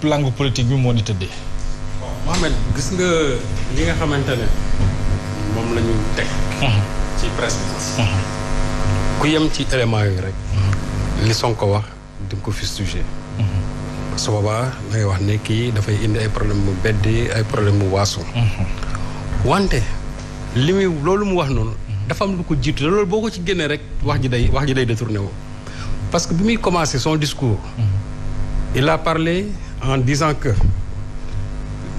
langue politique bi moo di tëddee. Mohamed gis nga li nga xamante ne moom la ñu teg. ci presse bi. ku yem ci éléments yooyu rek. li Sonko wax di nga ko fustiger. su boobaa da ngay wax ne kii dafay indi ay problème mu beddi ay problème mu waasu. wante li muy loolu mu wax noonu. dafa am lu ko jiitu loolu boo ko ci génnee rek wax ji day détourné wu. parce que bi muy commencé son discours. il a parlé en disant que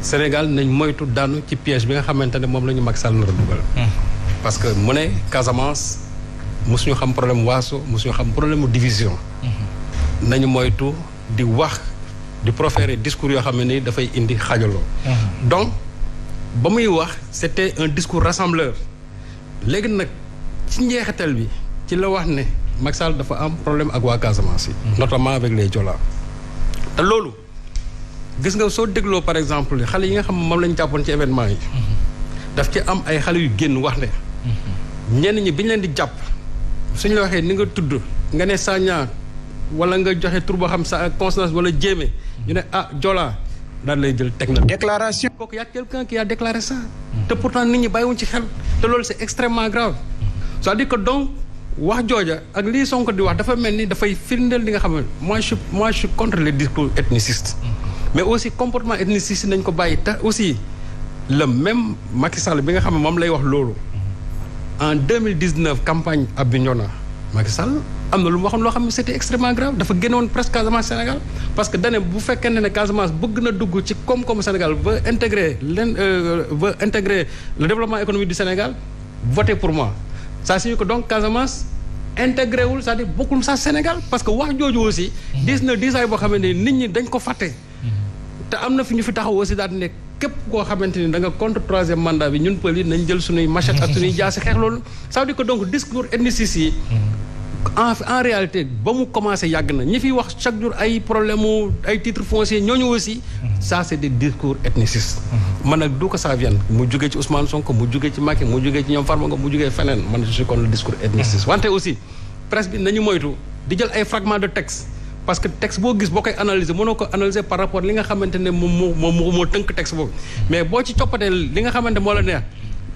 Sénégal nañ moytu daanu ci piège bi nga xamante ne moom la ñu Macky Sall nar a dugal. parce que mu ne Casamance mosuñu xam problème waaso mosuñu xam problème mu division. nañu moytu di wax di proférer discours yoo xam ne ni dafay indi xajaloo. donc ba muy wax c'était un discours rassembleur. léegi nag ci njeexital bi ci la wax ne Macky Sall dafa am problème ak waa Casamance yi. notamment avec les Joola. te loolu gis nga soo dégloo par exemple xale yi nga xam moom lañ jàppoon ci événement yi. daf ci am ay xale yu génn wax ne. ñenn ñi bi ñu leen di jàpp suñ la waxee ni nga tudd nga ne Sagna wala nga joxe tur boo xam sa consonance wala jéeme ñu ne Joola daal lay jël teg na. déclaration. kooku y a quelqu'un qui a déclaré ça. te pourtant nit ñi bàyyiwuñ ci xel. te loolu c'est extrêmement grave. c'est-à-dire que donc wax jooja ak lii Sonko di wax dafa mel ni dafay firndeel li nga xam ne moi je suis contre les discours ethnicistes. mais aussi comportement ethniciste nañ ko bàyyi te aussi le même Macky Sall bi nga xam ne moom lay wax loolu. en 2019 campagne à Bignona Macky Sall am na lu mu waxoon loo xam ne c'était extrêmement grave dafa génnoon presque Casamance Sénégal parce que dane bu fekkee ne Casamance bëgg na dugg ci koom-koomu Sénégal va intégrer le développement économique du Sénégal votez pour moi ça signifie que donc Casamance intégré wul c'est-à-dire bokkul sax Sénégal parce que wax jooju aussi dis na disaay boo xamante ni nit ñi dañ ko fàtte te am na fi ñu fi taxaw aussi daal di ne képp koo xamante ni da nga contre troisième mandat bi ñun pël yi nañ jël suñuy machette ak suñuy jaasi xeex loolu ça veut dire que donc discours ethniciste yi en réalité ba mu commencé yàgg na ñi fiy wax chaque jour ay problème mu ay titres fonciers ñooñu aussi ça c'est des discours ethnicistes man nag du ko ça vienne mu jógee ci Ousmane Sonko mu jógee ci Macky mu jógee ci ñoom Farba Ngom mu jógee feneen man je suis contre le discours ethniciste wante aussi presse bi nañu moytu di jël ay fragments de texte parce que texte boo gis boo koy analyser mënoo ko analyser par rapport li nga xamante ne moo tënk texte boobu mais boo ci coppatee li nga xamante moo la neex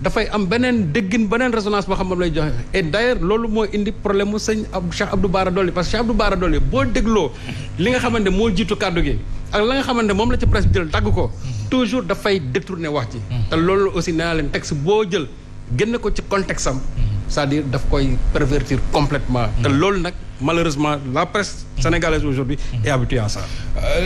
dafay am beneen déggin beneen résonance boo xam moom lay joxe et d'ailleurs loolu moo indi problème mu sëñ Cheikh Abdou Bara Dolly parce que Cheikh Abdou Bara Dolly boo dégloo li nga xamante moo jiitu kàddu gi ak la nga xamante moom la ci presse bi jël tàgg ko toujours dafay détourner wax ji te loolu aussi nee naa leen texte boo jël génn ko ci contexte am c'est-à-dire daf koy pervertir complètement te loolu nag malheureusement la presse sénégalaise aujourd'hui est habituée à ça.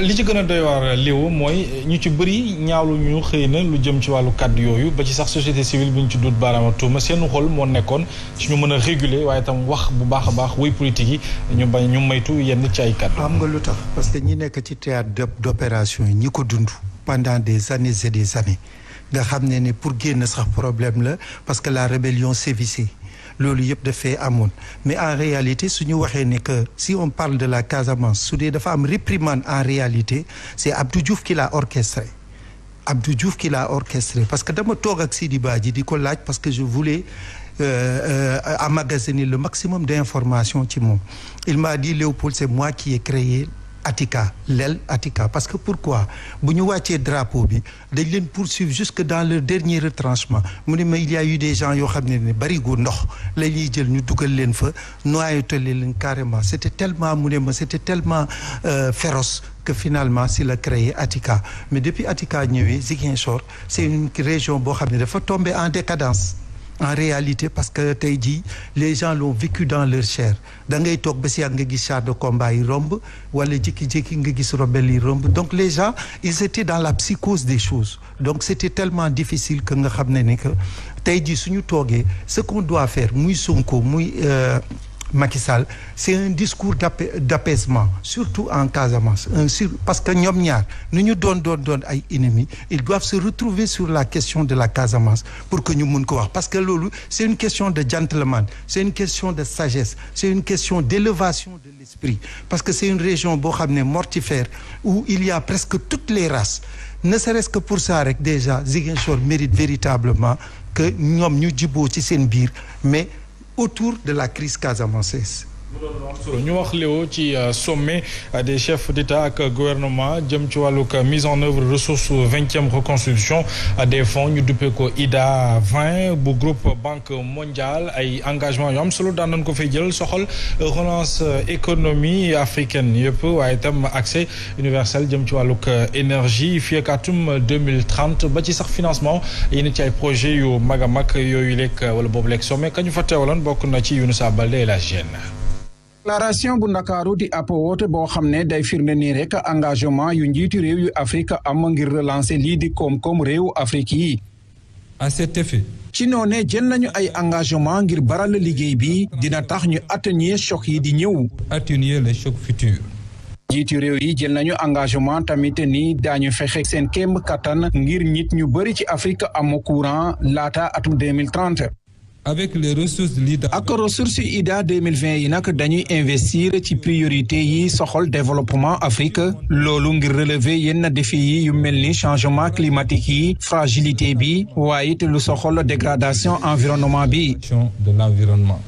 li ci gën a doy waar Léo mooy ñu ci bëri ñaawlu ñu xëy na lu jëm ci wàllu kàddu yooyu ba ci sax société civile bi ñu ci dut baaraama tuuma seen xol moo nekkoon ci ñu mën a réguler waaye itam wax bu baax a baax woy politique yi ñu bañ ñu maytu yenn ci ay kàddu. xam nga lu tax parce que ñi nekk ci théâtre d'opération yi ñi ko dund pendant des années et des années nga xam ne ni pour génn sax problème la parce que la rébellion sévissait. loolu yëpp dafay amoon mais en réalité su ñu waxee ne que si on parle de la Casamance su dee dafa am réprimande en réalité c'est Abdou Diouf qui l'a orchestré parce que dama toog ak Sidi Badji di ko laaj parce que je voulais emmagasiner le maximum d'informations ci moom il m'a dit Léopold c'est moi qui ai créé Attica l'aile Attica parce que pourquoi bu ñu wàccee drapeau bi dañ leen poursuivre jusque dans le dernier retranchement mu ne ma il y a eu des gens yoo xam ne barigo ndox la ñuy jël ñu dugal leen fa noyauté leen carrément c'était tellement mu ne ma c'était tellement féroce que finalement si la créé Attica mais depuis Attica ñëwee Ziguinchor c'est une région boo xam ne dafa tombé en décadence en réalité parce que tey jii les gens l'ont vécu dans leur chair da ngay toog ba si yàgg nga gis char de combat yi romb wala jékki-jékki nga gis rebelle yi romb donc les gens ils étaient dans la psychose des choses donc c'était tellement difficile que nga xam ne ni que tey jii suñu toogee ce qu'on doit faire muy Sonko muy Macky Sall c'est un discours d'apaisement surtout en Casamance parce que ñoom ñaar nu ñu doon ay ennemis ils doivent se retrouver sur la question de la Casamance pour que ñu mun ko wax parce que loolu c'est une question de gentleman c'est une question de sagesse c'est une question d'élévation de l'esprit parce que c'est une région boo xam ne mortifère où il y a presque toutes les races ne serait-ce que pour ça rek déjà Ziguinchor mérite véritablement que ñoom ñu jiboo ci seen biir mais autour de la crise casamançaise ñu wax Léo ci sommet des chefs d'État ak gouvernement jëm ci wàllug mise en œuvre ressources 20e reconstitution des fonds ñu duppee ko IDA 20 bu groupe banque mondiale ay engagement yu am solo daan nañ ko fay jël soxal relance économie africaine yëpp waaye itam accès universel jëm ci wàllug énergie fii ak atum 2030 ba ci sax financement yi ci ay projet yu mag a mag yooyu lekk wala boobu lekk sommet ka ñu fa teewaloon bokk na ci Younoussa Baldé la Gène. déclaration bu Ndakaaru di ab woote boo xam ne day firnde nii rek engagement yu njiitu réew yu Afrique am ngir relancer lii di koom-koom réew Afrique yi. à cet effet. ci noonee jël nañu ay engagement ngir baral liggéey bi dina tax ñu atténuer choc yi di ñëw. atténuer les chocs futurs. njiitu réew yi jël nañu engagement tamit ni daañu fexe seen kéem kattan ngir nit ñu bëri ci Afrique am courant laata atum 2030. avec les ressources de l'IDA. ak ressources IDA 2020 yi nag dañuy investir ci priorité yi soxal développement Afrique loolu ngir relever yenn défis yi yu mel ni changement climatique yi fragilité bi waaye it lu soxal dégradation environnement bi. de l'environnement.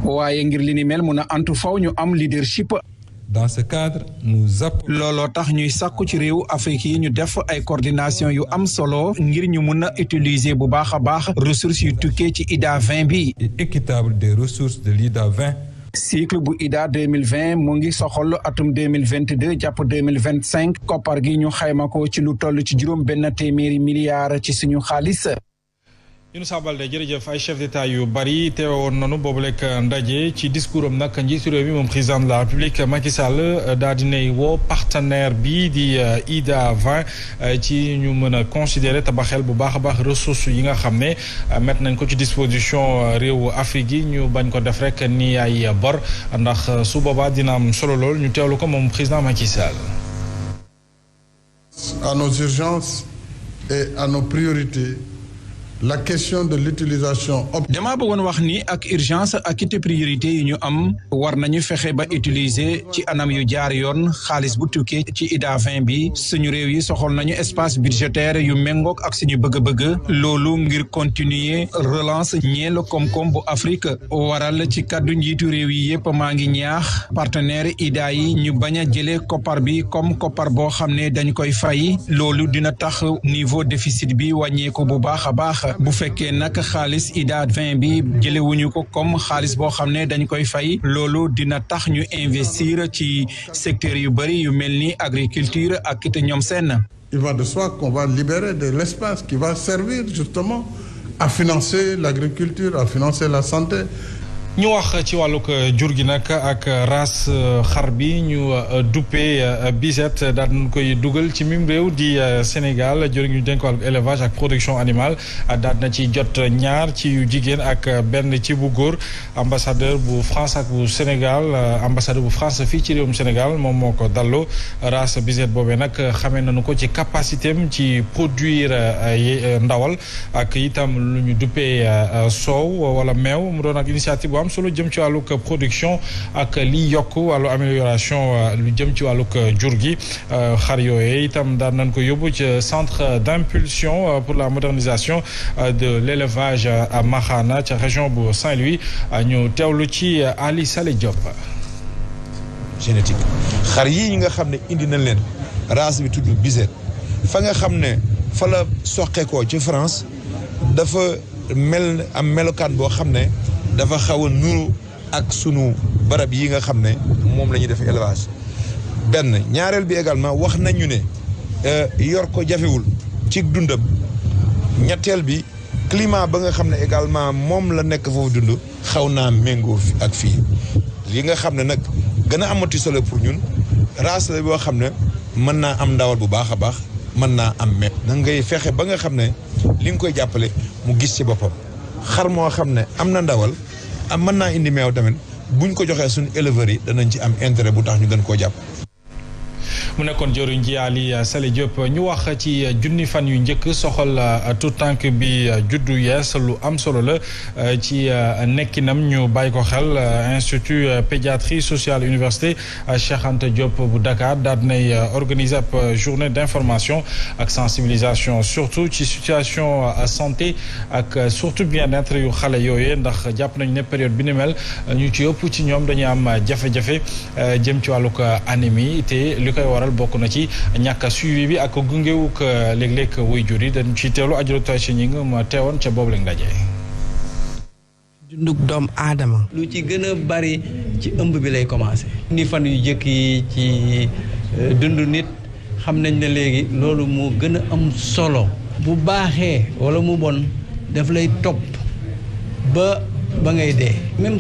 waaye ngir li ni mel mun a antu faw ñu am leadership. dans ce cadre nous appelons. looloo tax ñuy sàkku ci réew Afrique yi ñu def ay coordination yu am solo ngir ñu mun a utiliser bu baax a baax ressources yu tukkee ci IDA 20 bi. et équitable des ressources de l'IDA 20. cycle bu IDA 2020 mu ngi soxal atum 2022 jàpp 2025 koppar gi ñu xayma ko ci lu toll ci juróom benn téeméeri milliards ci suñu xaalis. Younoussa Baldé jërëjëf ay chef d'état yu bari teewoon nanu boobu lekk ndaje ci discours am nag njiitu réew mi moom président de la République Macky Sall daa dinay woo partenaire bi di IDA 20 ci ñu mën a considérer tabaxel bu baax a baax ressources yi nga xam ne mettre nañ ko ci disposition réewu Afrique yi ñu bañ ko def rek ni ay bor ndax su boobaa dina am solo lool ñu teewlu ko moom président Macky Sall. À nos urgences et à nos priorités. La question de l'utilisation. dama bëggoon wax ni ak urgence ak it priorité yi ñu am war nañu fexe ba utiliser ci anam yu jaar yoon xaalis bu tukkee ci IDA 20 bi suñu réew yi soxal nañu espace budgétaire yu méngoog ak suñu bëgg-bëgg loolu ngir continuer relance ñeel koom-koom bu Afrique waral ci kàddu njiitu réew yi yëpp maa ngi ñaax partenaire IDA yi ñu bañ a jëlee koppar bi comme koppar boo xam ne dañ koy fay loolu dina tax niveau déficit bi wàññeeku bu baax a baax. bu fekkee nag xaalis IDA 20 bi jëlewuñu ko comme xaalis boo xam ne dañ koy fay loolu dina tax ñu investir ci secteur yu bëri yu mel ni agriculture ak it ñoom seen. Il va de soi qu'on va libérer de l'espace qui va servir justement à financer l'agriculture, à financer la santé. ñu wax ci wàllug jur gi nag ak race xar bi ñu duppee Bizet daal nañ koy dugal ci mim réew di Sénégal jur gi ñu dénk wàllug élevage ak production animale daal na ci jot ñaar ci yu jigéen ak benn ci bu góor ambassadeur bu France ak bu Sénégal ambassadeur bu France fii ci réewum Sénégal moom moo ko dalloo race Bizet boobee nag xamee nañu ko ci capacité am ci produire ndawal ak itam lu ñu duppee soow wala meew mu doon ak initiative bu am solo jëm ci wàllug production ak liy yokk wàllu amélioration lu jëm ci wàllug jur gi xar yooyu itam daan nañ ko yóbbu ci centre d'impulsion pour la modernisation de l'élevage à Makhana ca région bu Saint-Louis ñu teewlu ci Ali Saleh Diop. génétique xar yii ñi nga xam ne indi nañ leen race bi tudd Bizet fa nga xam ne fa la soqeekoo ci France dafa am melokaan boo xam ne dafa xaw a nuru ak sunu barab yi nga xam ne moom la ñuy def élevage benn ñaareel bi également wax nañu ne yor ko jafewul ci dundam ñetteel bi climat ba nga xam ne également moom la nekk foofu dund xaw naa méngoo ak fii li nga xam ne nag gën a amati solo pour ñun race la boo xam ne mën naa am ndawal bu baax a baax mën naa am met na ngay fexe ba nga xam ne li nga koy jàppale mu gis ci boppam xar moo xam ne am na ndawal am mën naa indi meew tamit buñ ko joxee suñu éleveurs yi danañ ci am intérêt bu tax ñu gën koo jàpp. mu nekkoon jëriñ ji Ali Sali Diop ñu wax ci junni fan yu njëkk soxal tout tànk bi juddu yees lu am solo la ci nekkinam ñu bàyyi ko xel institut pédiatrie sociale université Cheikh Anta Diop bu Dakar daal nay organiser ab journée d'information ak sensibilisation surtout ci situation santé ak surtout bien-être yu xale yooyu ndax jàpp nañ ne période bi ni mel ñu ci ëpp ci ñoom dañuy am jafe-jafe jëm ci wàllug anémie te li koy waral bokk na ci ñàkk suivi bi ak gungewuk léeg-léeg waajur yi dañ ci teewlu ajurutay si ñi nga ma teewoon ca boobu lañ dajee. dunduk doom aadama lu ci gën a bari ci ëmb bi lay commencé. ni fan yu jëkk yi ci dund nit xam nañ ne léegi loolu moo gën a am solo. bu baaxee wala mu bon daf lay topp ba ngay dee même